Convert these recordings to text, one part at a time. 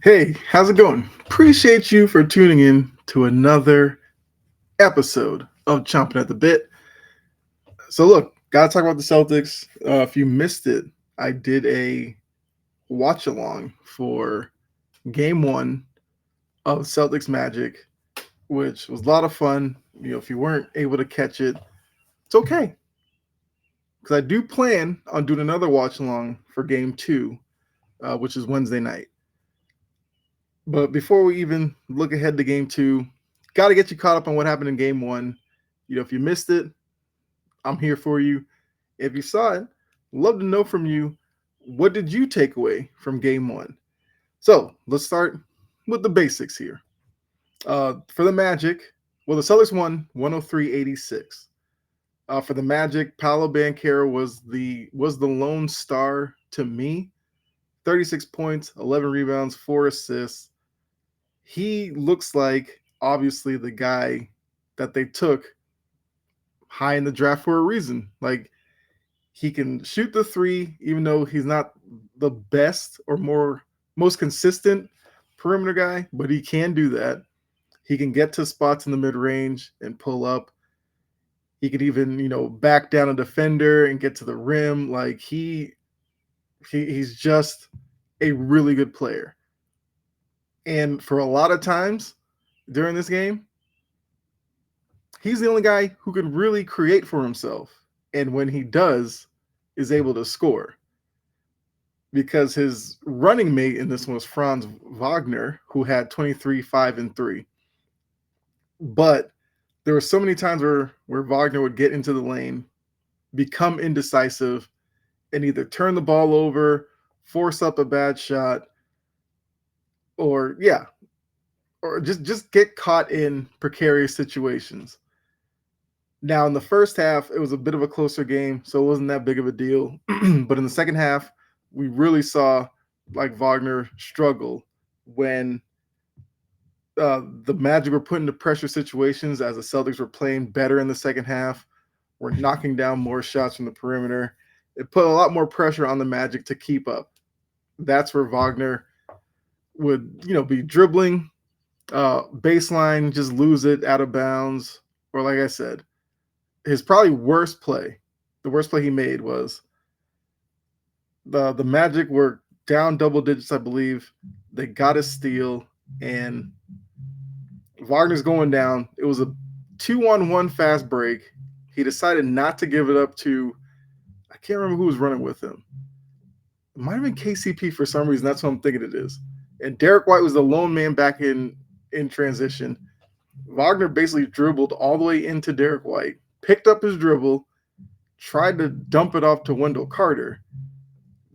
Hey, how's it going? Appreciate you for tuning in to another episode of Chomping at the Bit. So, look, gotta talk about the Celtics. If you missed it, I did a watch along for game one of Celtics Magic, which was a lot of fun. If you weren't able to catch it, it's okay. Because I do plan on doing another watch along for game two, which is Wednesday night. But before we even look ahead to game two, got to get you caught up on what happened in game one. If you missed it, I'm here for you. If you saw it, love to know from you, what did you take away from game one? So let's start with the basics here. For the Magic, well, the Celtics won 103-86. For the Magic, Paolo Banchero was the lone star to me. 36 points, 11 rebounds, 4 assists. He looks like obviously the guy that they took high in the draft for a reason. Like, he can shoot the three, even though he's not the best or most consistent perimeter guy, but he can do that. He can get to spots in the mid range and pull up. He could even, back down a defender and get to the rim. Like, he's just a really good player. And for a lot of times during this game, he's the only guy who can really create for himself. And when he does, is able to score. Because his running mate in this one was Franz Wagner, who had 23, 5, and 3. But there were so many times where Wagner would get into the lane, become indecisive, and either turn the ball over, force up a bad shot, or just get caught in precarious situations. Now, in the first half, it was a bit of a closer game, so it wasn't that big of a deal. But in the second half, we really saw Wagner struggle when the Magic were put into pressure situations as the Celtics were playing better in the second half. We're knocking down more shots from the perimeter. It put a lot more pressure on the Magic to keep up. That's where Wagner would, be dribbling, baseline, just lose it out of bounds. Or like I said, his probably the worst play he made was the Magic were down double digits, I believe. They got a steal, and Wagner's going down. It was a 2-on-1 fast break. He decided not to give it up to, I can't remember who was running with him. It might have been KCP for some reason. That's what I'm thinking it is. And Derrick White was the lone man back in transition. Wagner basically dribbled all the way into Derrick White, picked up his dribble, tried to dump it off to Wendell Carter.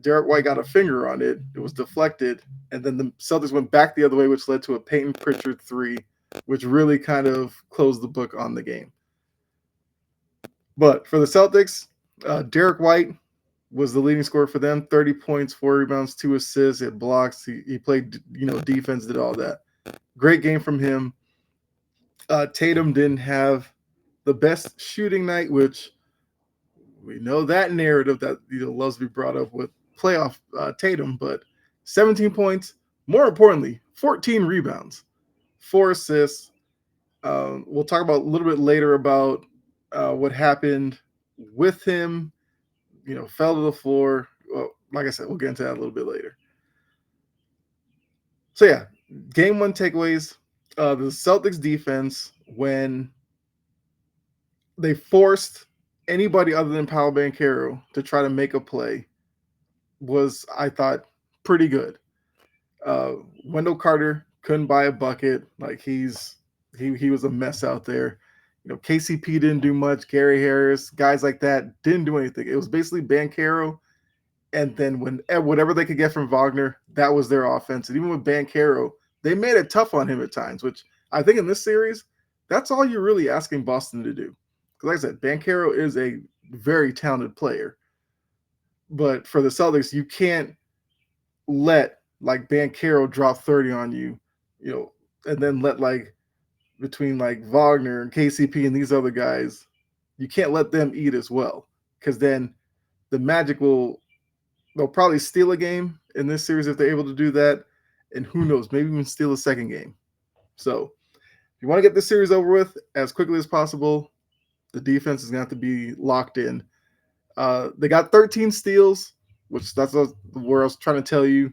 Derrick White got a finger on it. It was deflected. And then the Celtics went back the other way, which led to a Peyton Pritchard three, which really kind of closed the book on the game. But for the Celtics, Derrick White was the leading scorer for them. 30 points, 4 rebounds, 2 assists, hit blocks. He played, defense, did all that. Great game from him. Tatum didn't have the best shooting night, which we know that narrative that loves to be brought up with playoff Tatum, but 17 points. More importantly, 14 rebounds, 4 assists. We'll talk about a little bit later about what happened with him. Fell to the floor. Well, like I said, we'll get into that a little bit later. So yeah, game one takeaways. The Celtics defense, when they forced anybody other than Paolo Banchero to try to make a play, was, I thought, pretty good. Wendell Carter couldn't buy a bucket. Like, he was a mess out there. KCP didn't do much. Gary Harris, guys like that didn't do anything. It was basically Banchero, and then whatever they could get from Wagner, that was their offense. And even with Banchero, they made it tough on him at times, which I think in this series, that's all you're really asking Boston to do. Because like I said, Banchero is a very talented player. But for the Celtics, you can't let Banchero drop 30 on you, and then let between Wagner and KCP and these other guys, you can't let them eat as well. Because then the Magic they'll probably steal a game in this series if they're able to do that. and who knows, maybe even steal a second game. So if you want to get this series over with as quickly as possible, the defense is going to have to be locked in. They got 13 steals, which that's where I was trying to tell you.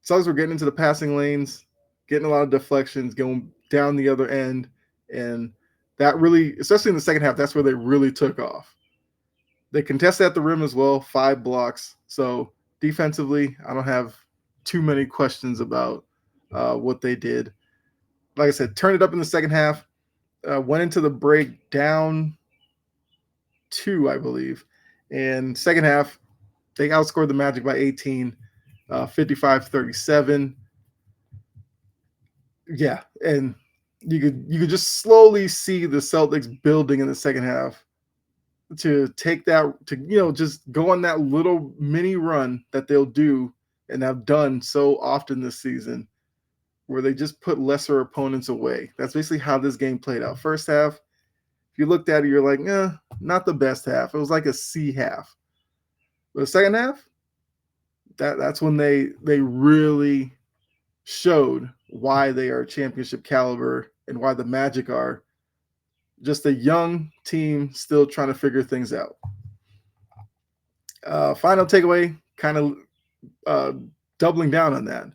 Celtics were getting into the passing lanes, getting a lot of deflections, going down the other end, and that really, especially in the second half, that's where they really took off. They contested at the rim as well, 5 blocks. So defensively, I don't have too many questions about what they did. Like I said, turned it up in the second half, went into the break down 2, I believe. And second half, they outscored the Magic by 18, 55-37. Yeah, and you could just slowly see the Celtics building in the second half to take that to just go on that little mini run that they'll do and have done so often this season, where they just put lesser opponents away. That's basically how this game played out. First half, if you looked at it, you're like, not the best half. It was like a C half. But the second half, that's when they really showed why they are championship caliber and why the Magic are just a young team still trying to figure things out. Final takeaway, kind of doubling down on that.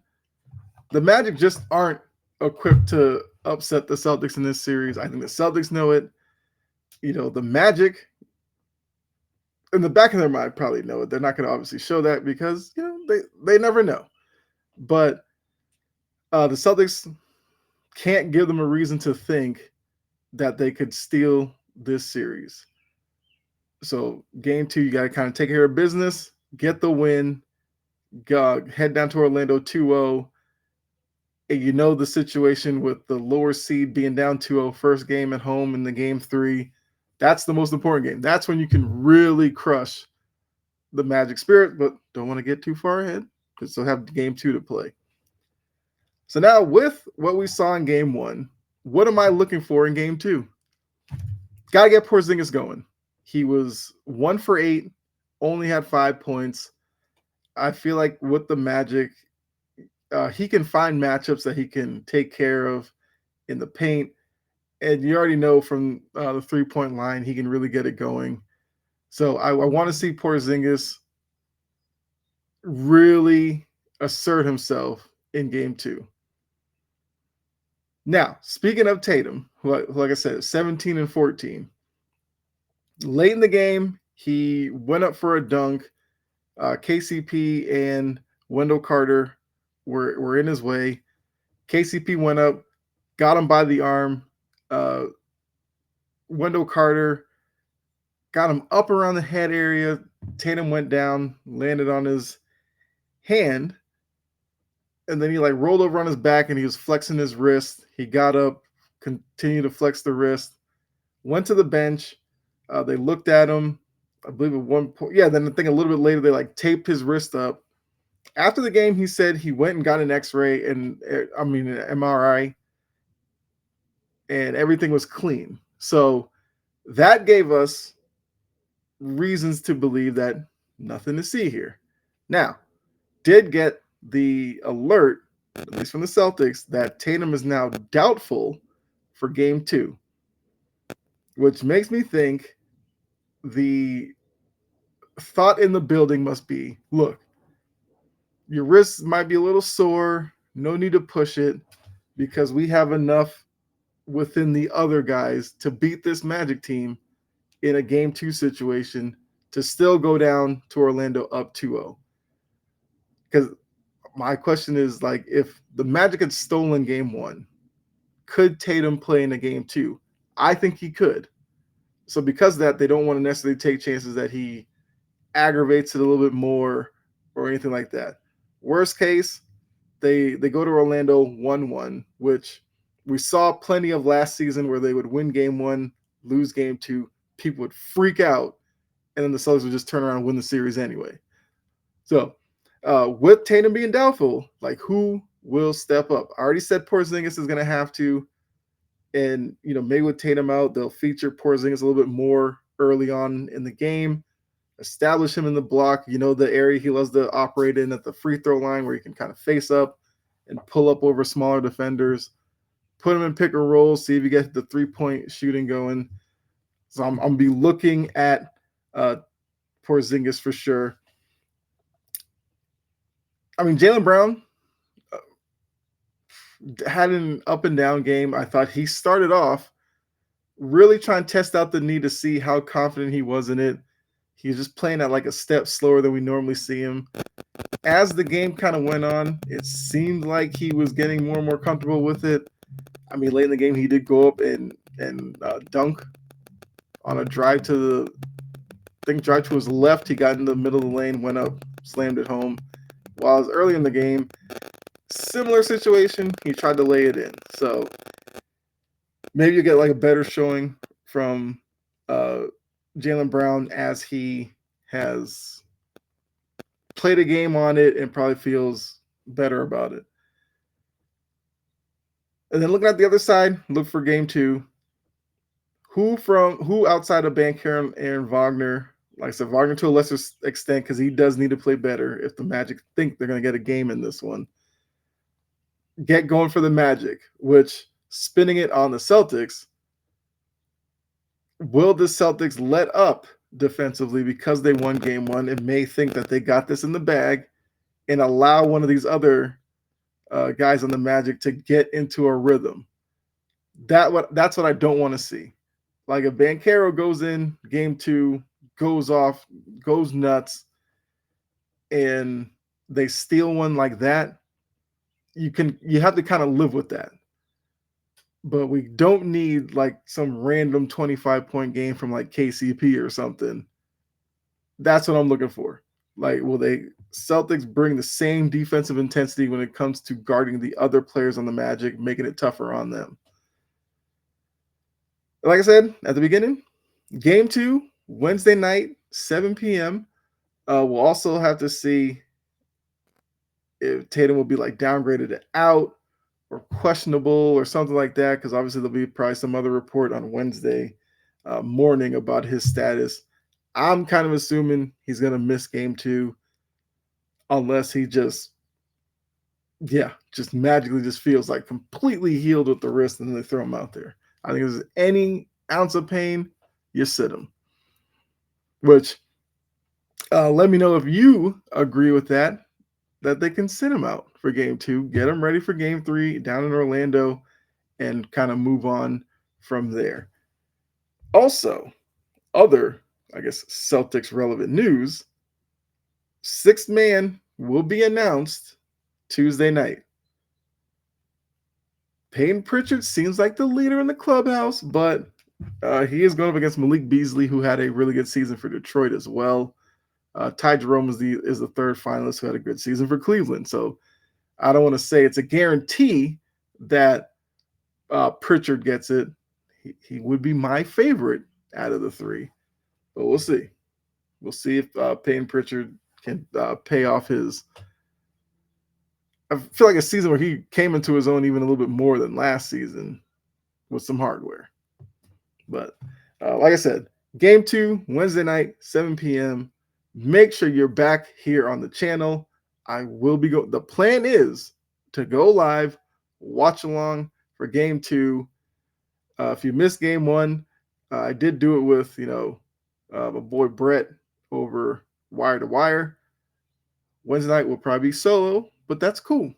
The Magic just aren't equipped to upset the Celtics in this series. I think the Celtics know it. The Magic, in the back of their mind, probably know it. They're not going to obviously show that because, they never know. But the Celtics can't give them a reason to think that they could steal this series. So game 2, you got to kind of take care of business, get the win, head down to Orlando 2-0. And you know the situation with the lower seed being down 2-0 first game at home in the game 3. That's the most important game. That's when you can really crush the Magic Spirit, but don't want to get too far ahead because they'll have game 2 to play. So now with what we saw in game 1, what am I looking for in game 2? Got to get Porzingis going. He was 1 for 8, only had 5 points. I feel like with the Magic, he can find matchups that he can take care of in the paint. And you already know from the three-point line, he can really get it going. So I want to see Porzingis really assert himself in game 2. Now, speaking of Tatum, who, like I said, 17 and 14. Late in the game, he went up for a dunk. KCP and Wendell Carter were in his way. KCP went up, got him by the arm. Wendell Carter got him up around the head area. Tatum went down, landed on his hand, and then he rolled over on his back and he was flexing his wrist. He got up, continued to flex the wrist, went to the bench. They looked at him. I believe at one point, then I think a little bit later, they taped his wrist up. After the game, he said he went and got an x-ray and an MRI, and everything was clean. So that gave us reasons to believe that nothing to see here. Now, did get the alert, at least from the Celtics, that Tatum is now doubtful for game 2, which makes me think the thought in the building must be, look, your wrist might be a little sore. No need to push it because we have enough within the other guys to beat this Magic team in a game 2 situation to still go down to Orlando up 2-0. Because my question is, if the Magic had stolen game 1, could Tatum play in a game 2? I think he could. So because of that, they don't want to necessarily take chances that he aggravates it a little bit more or anything like that. Worst case, they go to Orlando 1-1, which we saw plenty of last season where they would win game 1, lose game 2, people would freak out, and then the Celtics would just turn around and win the series anyway. So with Tatum being doubtful, who will step up? I already said Porzingis is going to have to, and maybe with Tatum out, they'll feature Porzingis a little bit more early on in the game, establish him in the block, the area he loves to operate in at the free throw line where he can kind of face up and pull up over smaller defenders, put them in pick and roll, see if you get the 3-point shooting going. So I'm going to be looking at Porzingis for sure. I mean, Jaylen Brown had an up and down game. I thought he started off really trying to test out the knee to see how confident he was in it. He was just playing at like a step slower than we normally see him. As the game kind of went on, it seemed like he was getting more and more comfortable with it. I mean, late in the game, he did go up and dunk on a drive to the, I think drive to his left. He got in the middle of the lane, went up, slammed it home. While it was early in the game, similar situation, he tried to lay it in. So maybe you get like a better showing from Jaylen Brown as he has played a game on it and probably feels better about it. And then looking at the other side, look for game 2. Who outside of Banchero and Wagner, like I said, Wagner to a lesser extent because he does need to play better if the Magic think they're going to get a game in this one. Get going for the Magic, which spinning it on the Celtics, will the Celtics let up defensively because they won game 1 and may think that they got this in the bag and allow one of these other guys on the Magic to get into a rhythm? That's what I don't want to see. Like if Banchero goes in game 2, goes off, goes nuts, and they steal one like that, you have to kind of live with that. But we don't need like some random 25-point game from like KCP or something. That's what I'm looking for. Like, will they Celtics bring the same defensive intensity when it comes to guarding the other players on the Magic, making it tougher on them? Like I said at the beginning, game 2, Wednesday night, 7 p.m. We'll also have to see if Tatum will be like downgraded to out or questionable or something like that, because obviously there'll be probably some other report on Wednesday morning about his status. I'm kind of assuming he's going to miss game 2 unless he just magically just feels like completely healed with the wrist and then they throw him out there. I think if there's any ounce of pain, you sit him. Which, let me know if you agree with that they can sit him out for game 2, get him ready for game 3 down in Orlando, and kind of move on from there. Also, other, I guess, Celtics relevant news, 6th man will be announced Tuesday night. Peyton Pritchard seems like the leader in the clubhouse, but he is going up against Malik Beasley, who had a really good season for Detroit as well. Ty Jerome is the third finalist who had a good season for Cleveland. So I don't want to say it's a guarantee that Pritchard gets it. He would be my favorite out of the 3, but we'll see. We'll see if Peyton Pritchard can pay off his. I feel like a season where he came into his own even a little bit more than last season with some hardware. But like I said, game 2, Wednesday night, 7 p.m. Make sure you're back here on the channel. I will be the plan is to go live, watch along for game 2. If you missed game 1, I did do it with, my boy Brett over wire to wire. Wednesday night will probably be solo, but that's cool.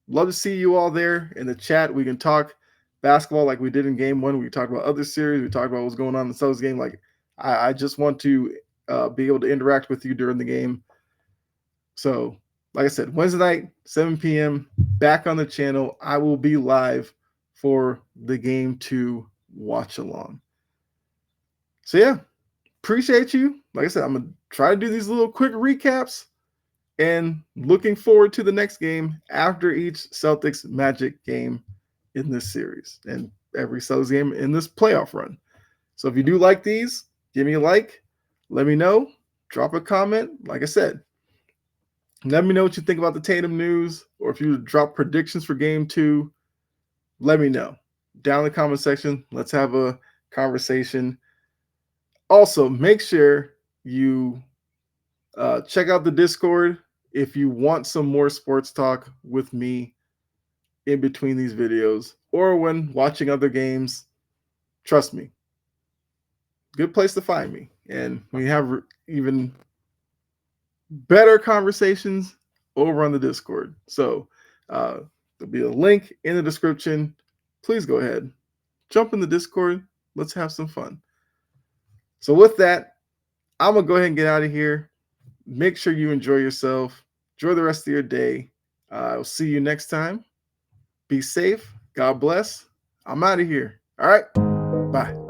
Love to see you all there in the chat. We can talk basketball like we did in game 1. We talk about other series. We talk about what's going on in the Celtics game. Like I just want to be able to interact with you during the game. So, like I said, Wednesday night, 7 p.m., back on the channel. I will be live for the game 2 watch along. So, yeah, appreciate you. Like I said, I'm going to try to do these little quick recaps and looking forward to the next game after each Celtics Magic game in this series and every Celtics game in this playoff run. So if you do like these, give me a like. Let me know. Drop a comment. Like I said, let me know what you think about the Tatum news, or if you drop predictions for game 2, let me know. Down in the comment section, let's have a conversation. Also, make sure you check out the Discord if you want some more sports talk with me in between these videos or when watching other games, trust me, good place to find me. And we have even better conversations over on the Discord. So there'll be a link in the description. Please go ahead, jump in the Discord. Let's have some fun. So with that, I'm going to go ahead and get out of here. Make sure you enjoy yourself. Enjoy the rest of your day. I'll see you next time. Be safe. God bless. I'm out of here. All right. Bye.